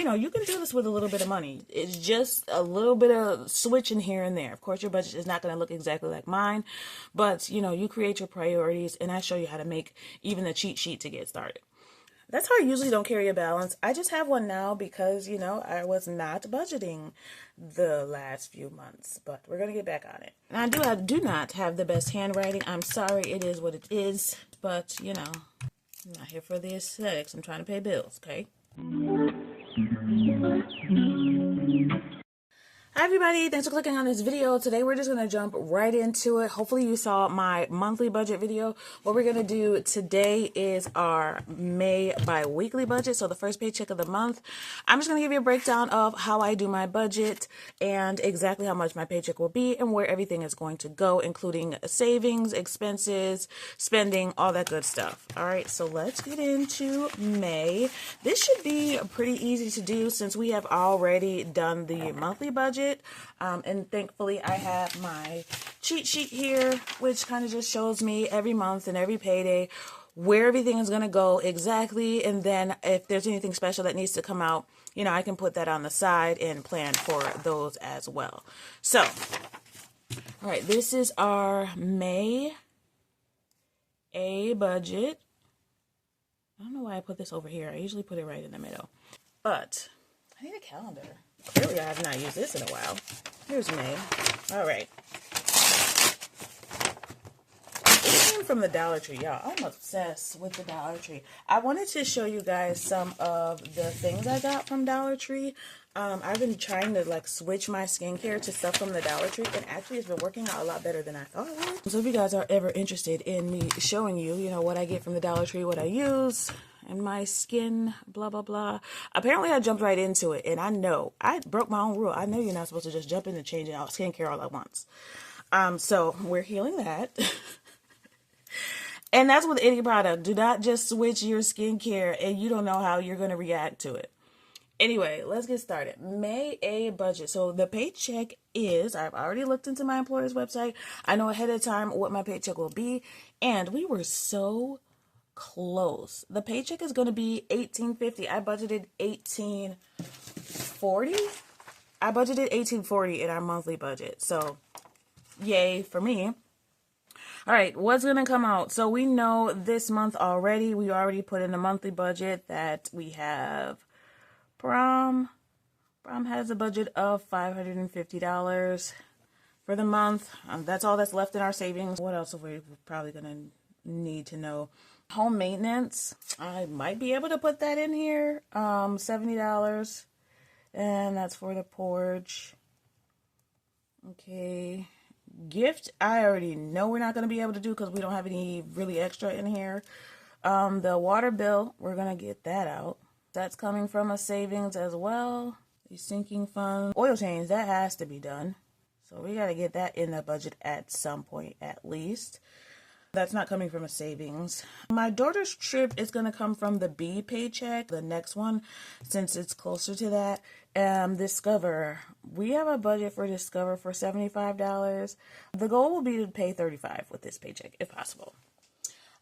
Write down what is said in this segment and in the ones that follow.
You know, you can do this with a little bit of money. It's just a little bit of switching here and there. Of course, your budget is not going to look exactly like mine, but you know, you create your priorities and I show you how to make even the cheat sheet to get started. That's how I usually don't carry a balance. I just have one now because, you know, I was not budgeting the last few months, but we're going to get back on it. And I do not have the best handwriting. I'm sorry, it is what it is, but, you know, I'm not here for the aesthetics. I'm trying to pay bills, okay? Hi everybody, thanks for clicking on this video. Today we're just going to jump right into it. Hopefully you saw my monthly budget video. What we're going to do today is our May bi-weekly budget. So the first paycheck of the month. I'm just going to give you a breakdown of how I do my budget and exactly how much my paycheck will be and where everything is going to go, including savings, expenses, spending, all that good stuff. All right, so let's get into May. This should be pretty easy to do since we have already done the monthly budget. And thankfully I have my cheat sheet here, which kind of just shows me every month and every payday where everything is going to go exactly. And then if there's anything special that needs to come out, you know, I can put that on the side and plan for those as well. So, all right, this is our May A budget. I don't know why I put this over here. I usually put it right in the middle, but I need a calendar. Clearly, I have not used this in a while. Here's May. All right. It came from the Dollar Tree, y'all. I'm obsessed with the Dollar Tree. I wanted to show you guys some of the things I got from Dollar Tree. I've been trying to like switch my skincare to stuff from the Dollar Tree, and actually it's been working out a lot better than I thought it would. So if you guys are ever interested in me showing you, you know, what I get from the Dollar Tree, what I use, and my skin, blah, blah, blah. Apparently, I jumped right into it, and I know, I broke my own rule. I know you're not supposed to just jump into changing out skincare all at once. So we're healing that. And that's with any product. Do not just switch your skincare, and you don't know how you're going to react to it. Anyway, let's get started. May A budget. So the paycheck is, I've already looked into my employer's website. I know ahead of time what my paycheck will be, and we were so close. The paycheck is going to be $18.50. I budgeted $18.40. I budgeted $18.40 in our monthly budget. So, yay for me. All right, what's going to come out? So we know this month already. We already put in the monthly budget that we have. Prom has a budget of $550 for the month. That's all that's left in our savings. What else are we probably going to need to know? Home maintenance, I might be able to put that in here, $70, and that's for the porch. Okay, gift, I already know we're not going to be able to do because we don't have any really extra in here. The water bill, we're going to get that out. That's coming from a savings as well. The sinking fund, oil change, that has to be done. So we got to get that in the budget at some point at least. That's not coming from a savings. My daughter's trip is going to come from the B paycheck, the next one, since it's closer to that. Discover. We have a budget for Discover for $75. The goal will be to pay $35 with this paycheck, if possible.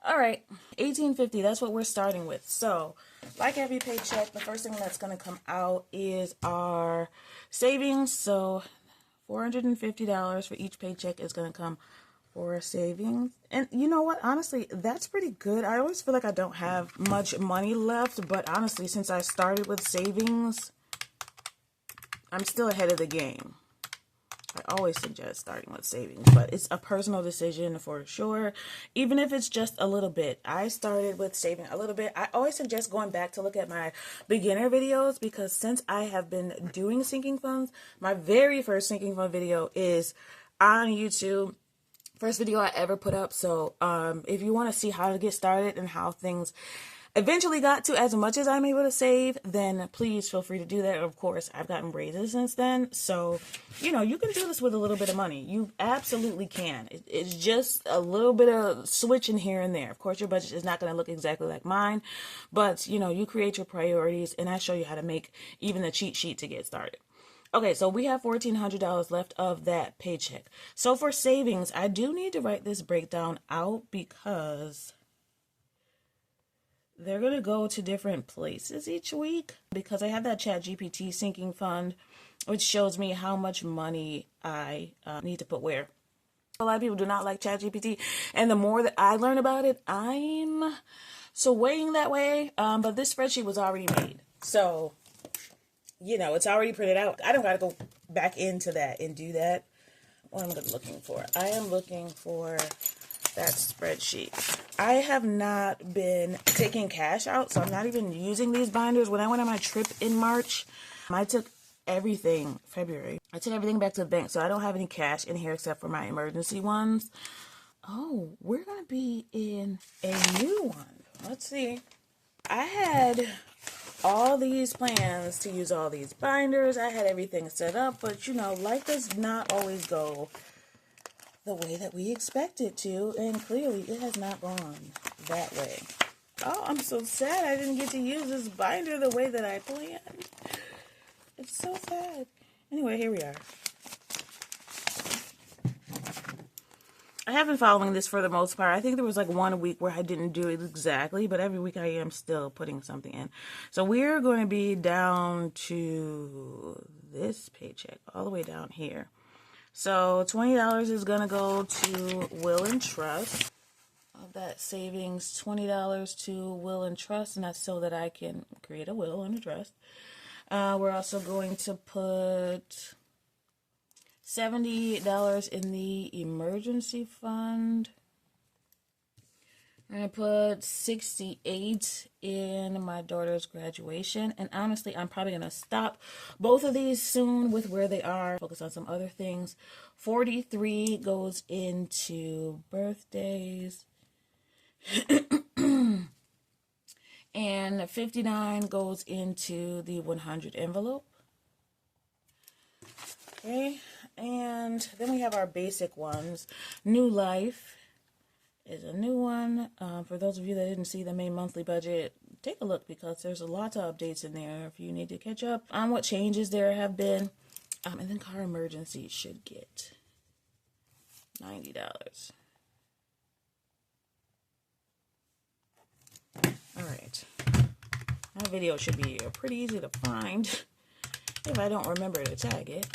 All right, $18.50, that's what we're starting with. So, like every paycheck, the first thing that's going to come out is our savings. So, $450 for each paycheck is going to come for a savings. And you know what? Honestly, that's pretty good. I always feel like I don't have much money left, but honestly, since I started with savings, I'm still ahead of the game. I always suggest starting with savings, but it's a personal decision for sure. Even if it's just a little bit. I started with saving a little bit. I always suggest going back to look at my beginner videos because since I have been doing sinking funds, my very first sinking fund video is on YouTube. First video I ever put up. So if you want to see how to get started and how things eventually got to as much as I'm able to save, then please feel free to do that. Of course, I've gotten raises since then. So, you know, you can do this with a little bit of money. You absolutely can. It's just a little bit of switching here and there. Of course, your budget is not going to look exactly like mine, but, you know, you create your priorities and I show you how to make even the cheat sheet to get started. Okay, so we have $1,400 left of that paycheck. So for savings, I do need to write this breakdown out because they're going to go to different places each week because I have that ChatGPT sinking fund, which shows me how much money I need to put where. A lot of people do not like ChatGPT, and the more that I learn about it, I'm swaying that way. But this spreadsheet was already made, so it's already printed out. I don't got to go back into that and do that. What am I looking for? I am looking for that spreadsheet. I have not been taking cash out, so I'm not even using these binders. When I went on my trip in March, I took everything, February, I took everything back to the bank, so I don't have any cash in here except for my emergency ones. Oh, we're going to be in a new one. Let's see. I had all these plans to use all these binders. I had everything set up, but life does not always go the way that we expect it to, and clearly it has not gone that way. Oh, I'm so sad I didn't get to use this binder the way that I planned. It's so sad. Anyway, here we are. I have been following this for the most part. I think there was like 1 week where I didn't do it exactly, but every week I am still putting something in. So we're going to be down to this paycheck, all the way down here. So $20 is going to go to Will and Trust. Of that savings, $20 to Will and Trust, and that's so that I can create a will and a trust. We're also going to put $70 in the emergency fund. I'm going to put $68 in my daughter's graduation. And honestly, I'm probably going to stop both of these soon with where they are. Focus on some other things. $43 goes into birthdays. And $59 goes into the 100 envelope. Okay, and then we have our basic ones. New Life is a new one. For those of you that didn't see the May monthly budget, take a look because there's a lot of updates in there if you need to catch up on what changes there have been. And then Car Emergency should get $90. All right. That video should be pretty easy to find if I don't remember to tag it.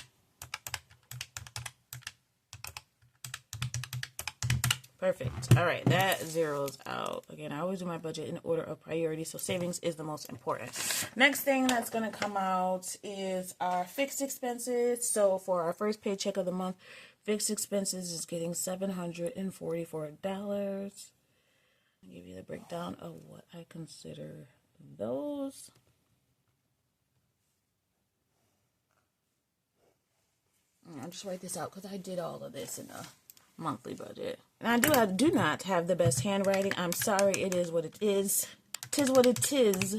Perfect. All right, that zeroes out. Again, I always do my budget in order of priority, so savings is the most important. Next thing that's going to come out is our fixed expenses. So for our first paycheck of the month, fixed expenses is getting $744. I'll give you the breakdown of what I consider those. I'll just write this out because I did all of this in a monthly budget. And I do not have the best handwriting. I'm sorry, it is what it is. 'Tis what it is.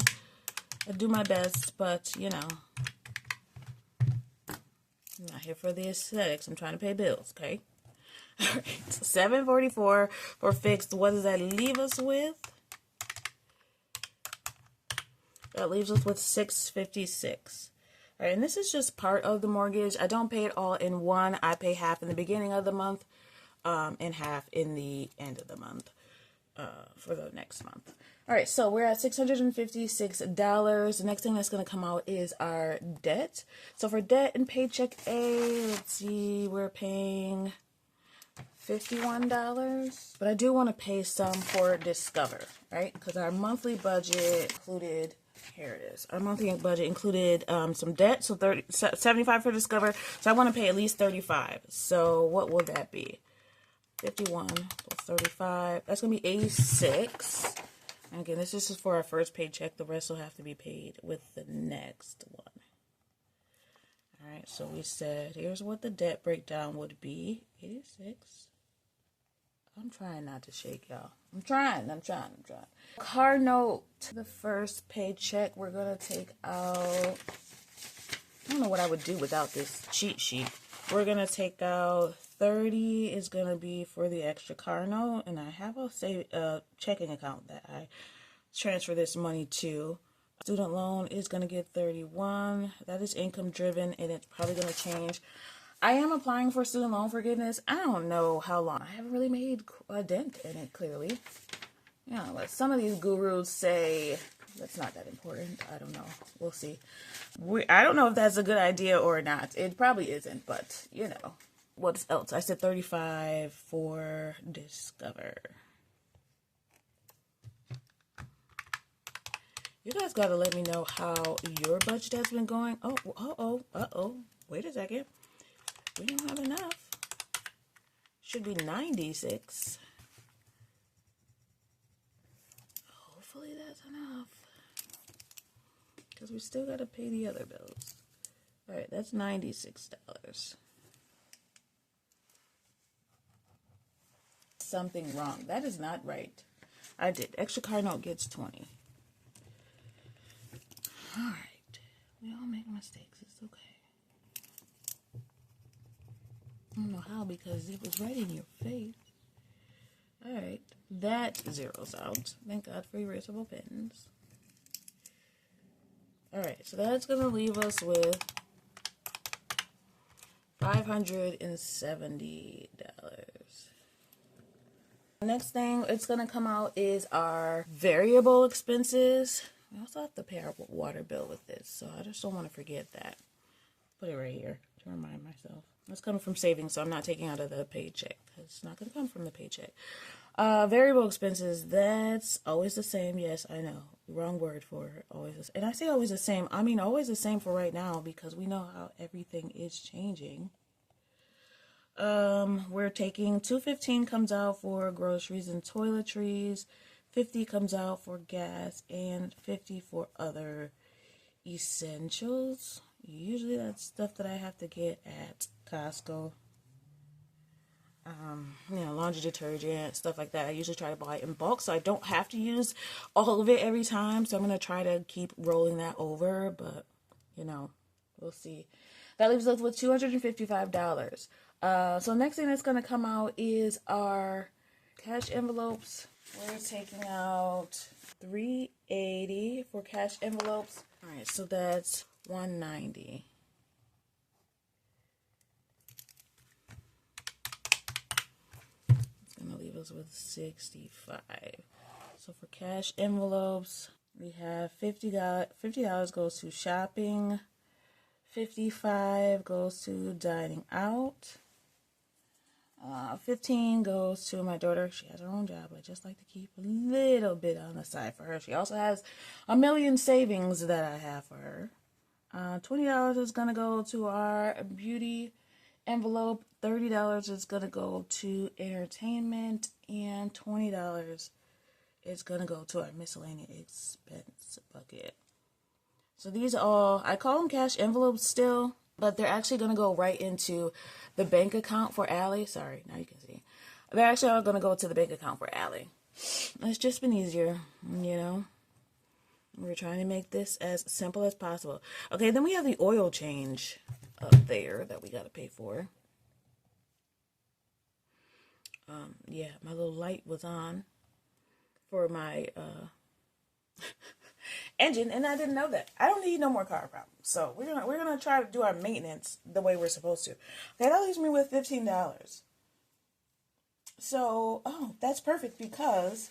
I do my best, but I'm not here for the aesthetics. I'm trying to pay bills, okay? All right, $744 for fixed. What does that leave us with? That leaves us with $656. All right, and this is just part of the mortgage. I don't pay it all in one. I pay half in the beginning of the month, and half in the end of the month for the next month. All right, so we're at $656. The next thing that's going to come out is our debt. So for debt and Paycheck A, let's see, we're paying $51, but I do want to pay some for Discover, right? Because our monthly budget included, here it is. Our monthly budget included some debt, so $75 for Discover. So I want to pay at least $35. So what will that be? 51 plus 35. That's going to be $86. And again, this is just for our first paycheck. The rest will have to be paid with the next one. All right, so we said, here's what the debt breakdown would be. 86. I'm trying not to shake, y'all. I'm trying. Car note, the first paycheck, we're going to take out, I don't know what I would do without this cheat sheet. We're going to take out 30 is going to be for the extra car note, and I have a checking account that I transfer this money to. Student loan is going to get 31. That is income driven, and it's probably going to change. I am applying for student loan forgiveness. I don't know how long. I haven't really made a dent in it, clearly. Yeah, but some of these gurus say that's not that important. I don't know. We'll see. I don't know if that's a good idea or not. It probably isn't, but you know. What else? I said 35 for Discover. You guys got to let me know how your budget has been going. Oh, uh-oh. Wait a second. We don't have enough. Should be 96. Hopefully that's enough. Because we still got to pay the other bills. All right, that's $96. Something wrong. That is not right. I did. Extra car note gets 20. All right. We all make mistakes. It's okay. I don't know how because it was right in your face. All right. That zeroes out. Thank God for erasable pens. All right. So that's going to leave us with $570. Next thing it's going to come out is our variable expenses. We also have to pay our water bill with this, so I just don't want to forget that. Put it right here to remind myself. It's coming from savings, so I'm not taking out of the paycheck. It's not going to come from the paycheck. Variable expenses, that's always the same. Yes, I know. Wrong word for it. Always the same. And I say always the same. I mean always the same for right now because we know how everything is changing. We're taking $2.15 comes out for groceries and toiletries, $50 comes out for gas, and $50 for other essentials. Usually that's stuff that I have to get at Costco. Laundry detergent, stuff like that. I usually try to buy it in bulk so I don't have to use all of it every time. So I'm going to try to keep rolling that over, but we'll see. That leaves us with $255. So next thing that's going to come out is our cash envelopes. We're taking out $380 for cash envelopes. All right, so that's $190. It's going to leave us with $65. So for cash envelopes, we have $50 goes to shopping. $55 goes to dining out. $15 goes to my daughter. She has her own job. I just like to keep a little bit on the side for her. She also has a million savings that I have for her. $20 is going to go to our beauty envelope. $30 is going to go to entertainment. And $20 is going to go to our miscellaneous expense bucket. So these are all, I call them cash envelopes still, but they're actually going to go right into the bank account for Allie. Sorry, now you can see. They're actually all going to go to the bank account for Allie. It's just been easier, We're trying to make this as simple as possible. Okay, then we have the oil change up there that we got to pay for. Yeah, my little light was on for my engine, and I didn't know that. I don't need no more car problems. So we're gonna try to do our maintenance the way we're supposed to. Okay, that leaves me with $15. So that's perfect because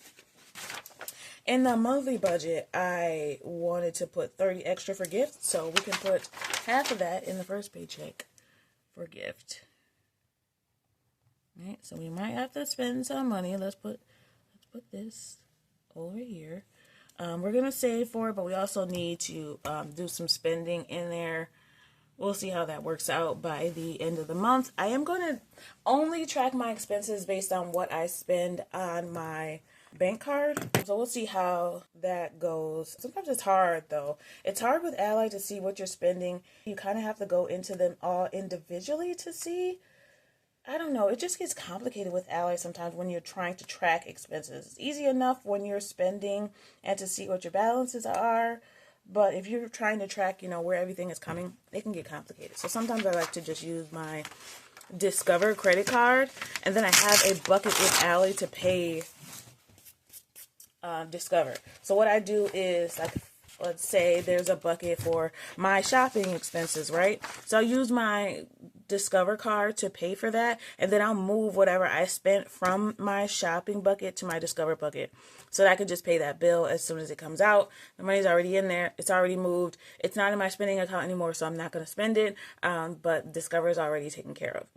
in the monthly budget I wanted to put $30 extra for gifts, so we can put half of that in the first paycheck for gift. All right, so we might have to spend some money. Let's put this over here. We're going to save for it, but we also need to do some spending in there. We'll see how that works out by the end of the month. I am going to only track my expenses based on what I spend on my bank card. So we'll see how that goes. Sometimes it's hard, though. It's hard with Ally to see what you're spending. You kind of have to go into them all individually to see. I don't know. It just gets complicated with Ally sometimes when you're trying to track expenses. It's easy enough when you're spending and to see what your balances are. But if you're trying to track, where everything is coming, it can get complicated. So sometimes I like to just use my Discover credit card. And then I have a bucket in Ally to pay Discover. So what I do is, let's say there's a bucket for my shopping expenses, right? So I use my Discover card to pay for that, and then I'll move whatever I spent from my shopping bucket to my Discover bucket so that I can just pay that bill as soon as it comes out. The money's already in there. It's already moved. It's not in my spending account anymore, so I'm not going to spend it, but Discover is already taken care of.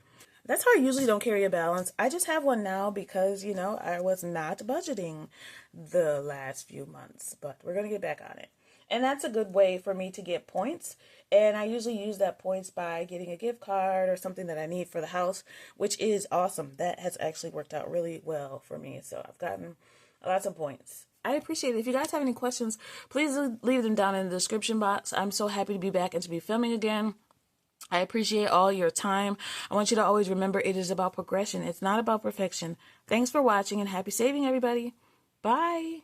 That's how I usually don't carry a balance. I just have one now because, you know, I was not budgeting the last few months, but we're going to get back on it. And that's a good way for me to get points. And I usually use that points by getting a gift card or something that I need for the house, which is awesome. That has actually worked out really well for me. So I've gotten lots of points. I appreciate it. If you guys have any questions, please leave them down in the description box. I'm so happy to be back and to be filming again. I appreciate all your time. I want you to always remember it is about progression. It's not about perfection. Thanks for watching and happy saving, everybody. Bye.